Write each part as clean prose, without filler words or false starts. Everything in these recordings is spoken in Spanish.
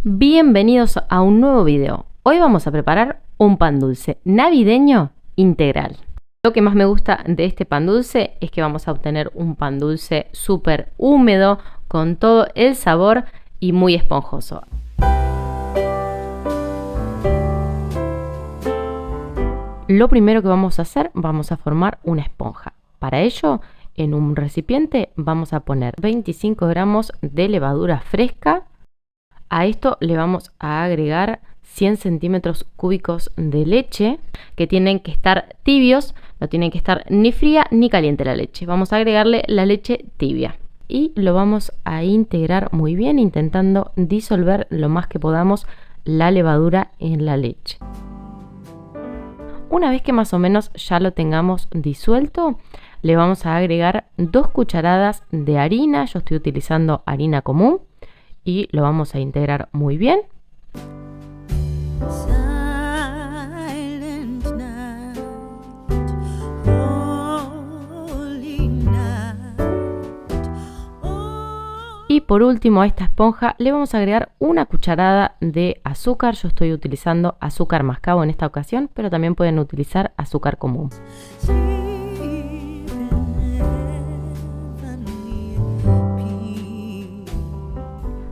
Bienvenidos a un nuevo video. Hoy vamos a preparar un pan dulce navideño integral. Lo que más me gusta de este pan dulce es que vamos a obtener un pan dulce súper húmedo, con todo el sabor y muy esponjoso. Lo primero que vamos a hacer, vamos a formar una esponja. Para ello, en un recipiente vamos a poner 25 gramos de levadura fresca. A esto le vamos a agregar 100 centímetros cúbicos de leche, que tienen que estar tibios, no tienen que estar ni fría ni caliente la leche. Vamos a agregarle la leche tibia y lo vamos a integrar muy bien, intentando disolver lo más que podamos la levadura en la leche. Una vez que más o menos ya lo tengamos disuelto, le vamos a agregar 2 cucharadas de harina. Yo estoy utilizando harina común. Y lo vamos a integrar muy bien. Y por último, a esta esponja le vamos a agregar una cucharada de azúcar. Yo estoy utilizando azúcar mascabo en esta ocasión, pero también pueden utilizar azúcar común.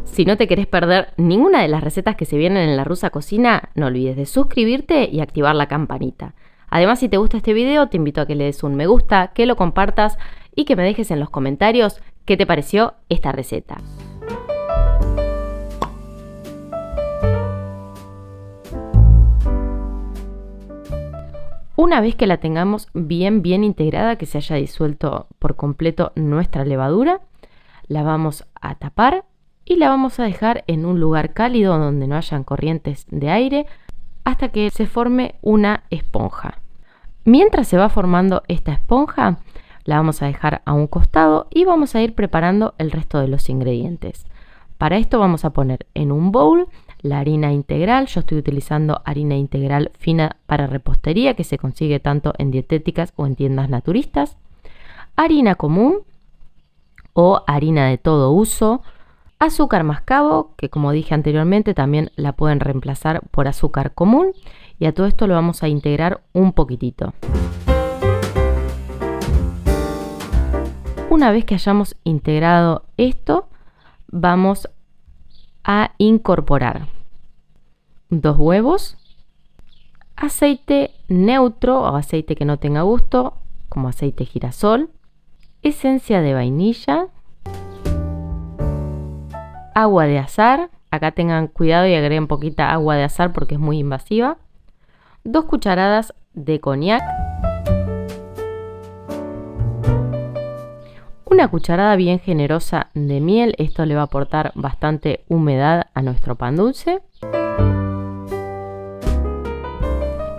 Si no te querés perder ninguna de las recetas que se vienen en La Rusa Cocina, no olvides de suscribirte y activar la campanita. Además, si te gusta este video, te invito a que le des un me gusta, que lo compartas y que me dejes en los comentarios qué te pareció esta receta. Una vez que la tengamos bien integrada, que se haya disuelto por completo nuestra levadura, la vamos a tapar y la vamos a dejar en un lugar cálido donde no hayan corrientes de aire hasta que se forme una esponja. Mientras se va formando esta esponja, la vamos a dejar a un costado y vamos a ir preparando el resto de los ingredientes. Para esto vamos a poner en un bowl la harina integral. Yo estoy utilizando harina integral fina para repostería, que se consigue tanto en dietéticas o en tiendas naturistas. Harina común o harina de todo uso. Azúcar mascabo, que como dije anteriormente también la pueden reemplazar por azúcar común, y a todo esto lo vamos a integrar un poquitito. Una vez que hayamos integrado esto, vamos a incorporar 2 huevos, aceite neutro o aceite que no tenga gusto, como aceite girasol, esencia de vainilla, agua de azahar. Acá tengan cuidado y agreguen poquita agua de azahar porque es muy invasiva. 2 cucharadas de coñac. Una cucharada bien generosa de miel. Esto le va a aportar bastante humedad a nuestro pan dulce.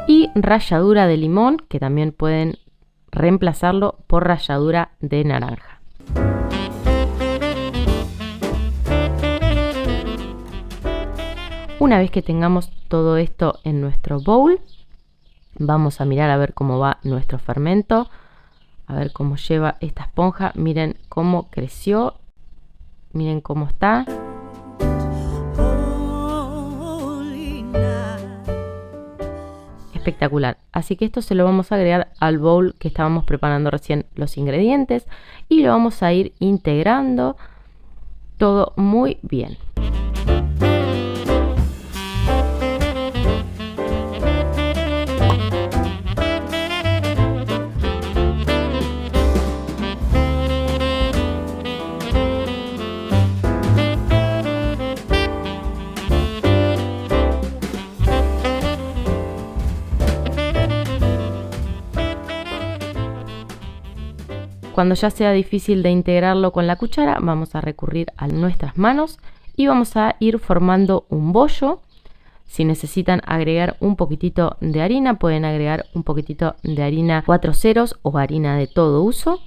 Y ralladura de limón, que también pueden reemplazarlo por ralladura de naranja. Una vez que tengamos todo esto en nuestro bowl, vamos a mirar a ver cómo va nuestro fermento, a ver cómo lleva esta esponja. Miren cómo creció, miren cómo está. Espectacular. Así que esto se lo vamos a agregar al bowl que estábamos preparando recién los ingredientes y lo vamos a ir integrando todo muy bien. Cuando ya sea difícil de integrarlo con la cuchara, vamos a recurrir a nuestras manos y vamos a ir formando un bollo. Si necesitan agregar un poquitito de harina, pueden agregar un poquitito de harina 4 ceros o harina de todo uso.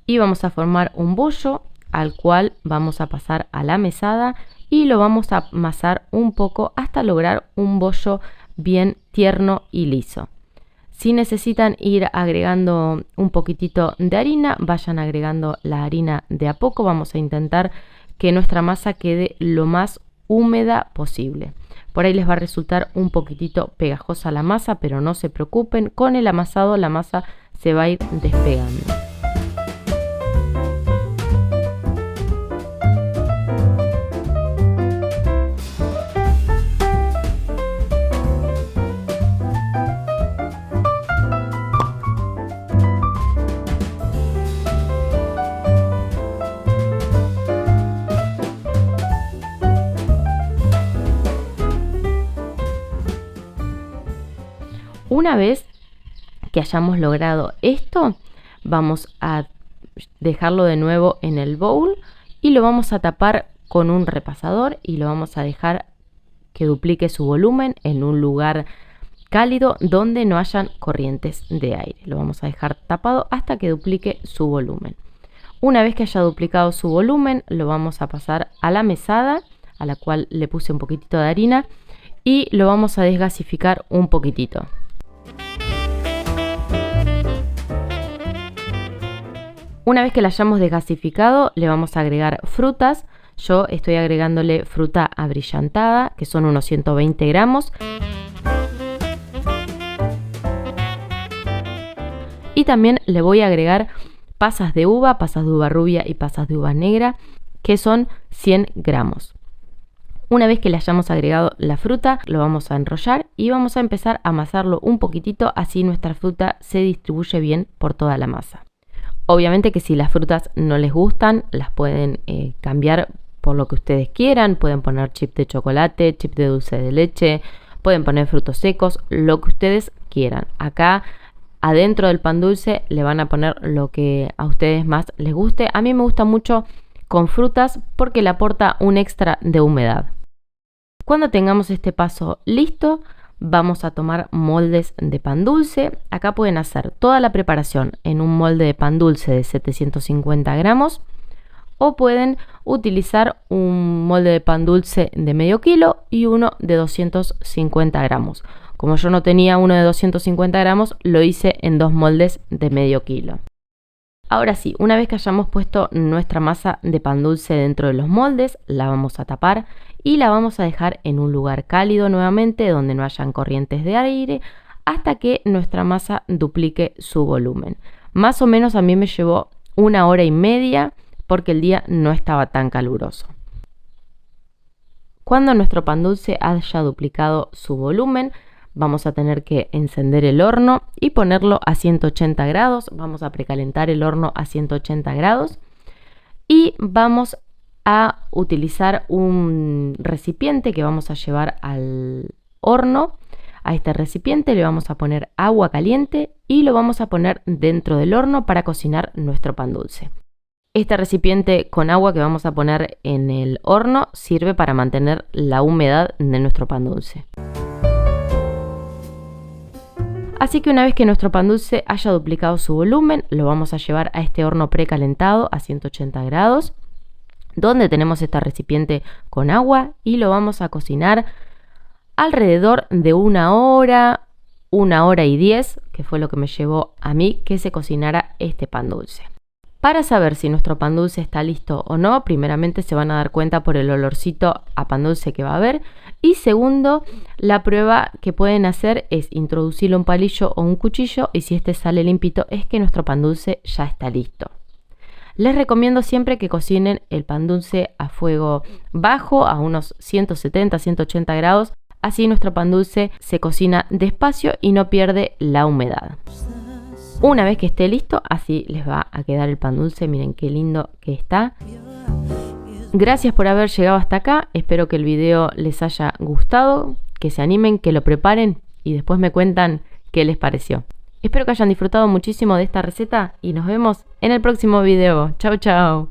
Y vamos a formar un bollo al cual vamos a pasar a la mesada y lo vamos a amasar un poco hasta lograr un bollo bien tierno y liso. Si necesitan ir agregando un poquitito de harina, vayan agregando la harina de a poco. Vamos a intentar que nuestra masa quede lo más húmeda posible. Por ahí les va a resultar un poquitito pegajosa la masa, pero no se preocupen, con el amasado la masa se va a ir despegando. Una vez que hayamos logrado esto, vamos a dejarlo de nuevo en el bowl y lo vamos a tapar con un repasador y lo vamos a dejar que duplique su volumen en un lugar cálido donde no hayan corrientes de aire. Lo vamos a dejar tapado hasta que duplique su volumen. Una vez que haya duplicado su volumen, lo vamos a pasar a la mesada, a la cual le puse un poquitito de harina, y lo vamos a desgasificar un poquitito. Una vez que la hayamos desgasificado, le vamos a agregar frutas. Yo estoy agregándole fruta abrillantada, que son unos 120 gramos. Y también le voy a agregar pasas de uva rubia y pasas de uva negra, que son 100 gramos. Una vez que le hayamos agregado la fruta, lo vamos a enrollar y vamos a empezar a amasarlo un poquitito, así nuestra fruta se distribuye bien por toda la masa. Obviamente que si las frutas no les gustan, las pueden cambiar por lo que ustedes quieran. Pueden poner chip de chocolate, chip de dulce de leche, pueden poner frutos secos, lo que ustedes quieran. Acá adentro del pan dulce le van a poner lo que a ustedes más les guste. A mí me gusta mucho con frutas porque le aporta un extra de humedad. Cuando tengamos este paso listo, vamos a tomar moldes de pan dulce. Acá pueden hacer toda la preparación en un molde de pan dulce de 750 gramos o pueden utilizar un molde de pan dulce de medio kilo y uno de 250 gramos. Como yo no tenía uno de 250 gramos, lo hice en dos moldes de medio kilo. Ahora sí, una vez que hayamos puesto nuestra masa de pan dulce dentro de los moldes, la vamos a tapar y la vamos a dejar en un lugar cálido nuevamente donde no hayan corrientes de aire hasta que nuestra masa duplique su volumen. Más o menos a mí me llevó 1 hora y media porque el día no estaba tan caluroso. Cuando nuestro pan dulce haya duplicado su volumen, vamos a tener que encender el horno y ponerlo a 180 grados. Vamos a precalentar el horno a 180 grados y vamos a utilizar un recipiente que vamos a llevar al horno. A este recipiente le vamos a poner agua caliente y lo vamos a poner dentro del horno para cocinar nuestro pan dulce. Este recipiente con agua que vamos a poner en el horno sirve para mantener la humedad de nuestro pan dulce. Así que una vez que nuestro pan dulce haya duplicado su volumen, lo vamos a llevar a este horno precalentado a 180 grados, donde tenemos este recipiente con agua y lo vamos a cocinar alrededor de 1 hora, 1 hora y 10, que fue lo que me llevó a mí que se cocinara este pan dulce. Para saber si nuestro pan dulce está listo o no, primeramente se van a dar cuenta por el olorcito a pan dulce que va a haber. Y segundo, la prueba que pueden hacer es introducirle un palillo o un cuchillo y si este sale limpito es que nuestro pan dulce ya está listo. Les recomiendo siempre que cocinen el pan dulce a fuego bajo, a unos 170-180 grados. Así nuestro pan dulce se cocina despacio y no pierde la humedad. Una vez que esté listo, así les va a quedar el pan dulce. Miren qué lindo que está. Gracias por haber llegado hasta acá. Espero que el video les haya gustado, que se animen, que lo preparen y después me cuentan qué les pareció. Espero que hayan disfrutado muchísimo de esta receta y nos vemos en el próximo video. Chau, chau.